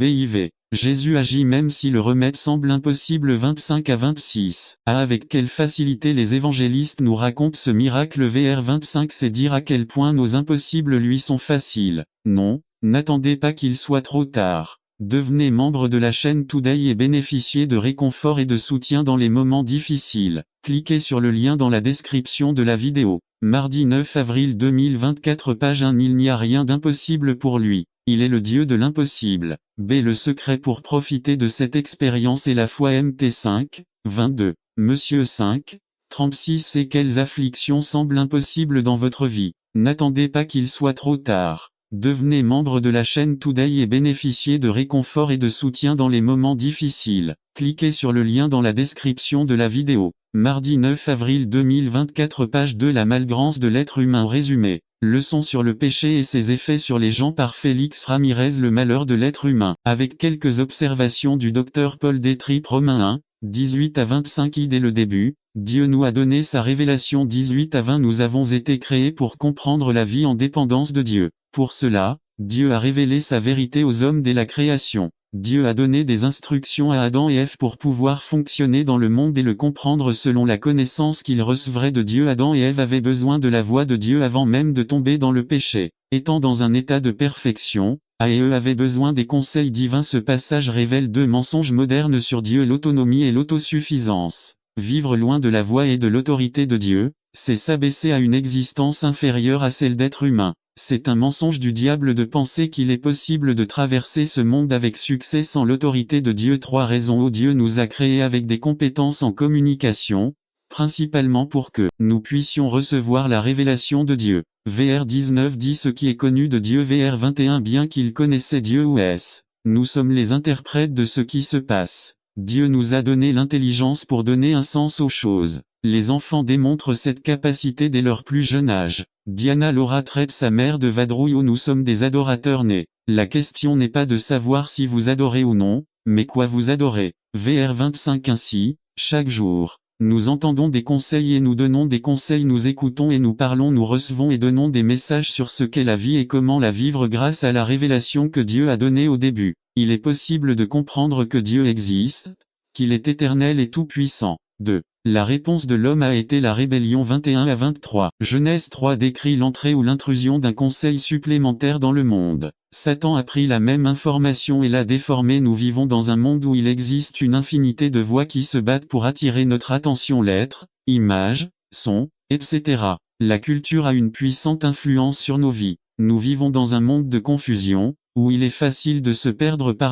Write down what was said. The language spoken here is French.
BIV. Jésus agit même si le remède semble impossible. 25 à 26. Avec quelle facilité les évangélistes nous racontent ce miracle. Vr 25. C'est dire à quel point nos impossibles lui sont faciles. Non, n'attendez pas qu'il soit trop tard. Devenez membre de la chaîne Today et bénéficiez de réconfort et de soutien dans les moments difficiles. Cliquez sur le lien dans la description de la vidéo. Mardi 9 avril 2024 page 1. Il n'y a rien d'impossible pour lui. Il est le Dieu de l'impossible. Le secret pour profiter de cette expérience est la foi. Mt 5, 22. Monsieur 5, 36. Et quelles afflictions semblent impossibles dans votre vie. N'attendez pas qu'il soit trop tard. Devenez membre de la chaîne Today et bénéficiez de réconfort et de soutien dans les moments difficiles. Cliquez sur le lien dans la description de la vidéo. Mardi 9 avril 2024 page 2. La malgrance de l'être humain résumé. Leçon sur le péché et ses effets sur les gens par Félix Ramirez. Le malheur de l'être humain. Avec quelques observations du Dr Paul Détrip. Romains 1, 18 à 25. Dès le début, Dieu nous a donné sa révélation. 18 à 20. Nous avons été créés pour comprendre la vie en dépendance de Dieu. Pour cela, Dieu a révélé sa vérité aux hommes dès la création. Dieu a donné des instructions à Adam et Ève pour pouvoir fonctionner dans le monde et le comprendre selon la connaissance qu'ils recevraient de Dieu. Adam et Ève avaient besoin de la voix de Dieu avant même de tomber dans le péché. Étant dans un état de perfection, A et E avaient besoin des conseils divins. Ce passage révèle deux mensonges modernes sur Dieu: l'autonomie et l'autosuffisance. Vivre loin de la voix et de l'autorité de Dieu, c'est s'abaisser à une existence inférieure à celle d'être humain. C'est un mensonge du diable de penser qu'il est possible de traverser ce monde avec succès sans l'autorité de Dieu. 3 raisons. Dieu nous a créés avec des compétences en communication, principalement pour que nous puissions recevoir la révélation de Dieu. Vr 19 dit ce qui est connu de Dieu. Vr 21 bien qu'il connaissait Dieu ou est-ce, nous sommes les interprètes de ce qui se passe. Dieu nous a donné l'intelligence pour donner un sens aux choses. Les enfants démontrent cette capacité dès leur plus jeune âge. Diana Laura traite sa mère de vadrouille. Nous sommes des adorateurs nés. La question n'est pas de savoir si vous adorez ou non, mais quoi vous adorez. Vr 25 ainsi, chaque jour, nous entendons des conseils et nous donnons des conseils. Nous écoutons et nous parlons. Nous recevons et donnons des messages sur ce qu'est la vie et comment la vivre grâce à la révélation que Dieu a donnée au début. Il est possible de comprendre que Dieu existe, qu'il est éternel et tout-puissant. 2. La réponse de l'homme a été la rébellion. 21 à 23. Genèse 3 décrit l'entrée ou l'intrusion d'un conseil supplémentaire dans le monde. Satan a pris la même information et l'a déformée. Nous vivons dans un monde où il existe une infinité de voix qui se battent pour attirer notre attention. Lettres, images, sons, etc. La culture a une puissante influence sur nos vies. Nous vivons dans un monde de confusion, où il est facile de se perdre parmi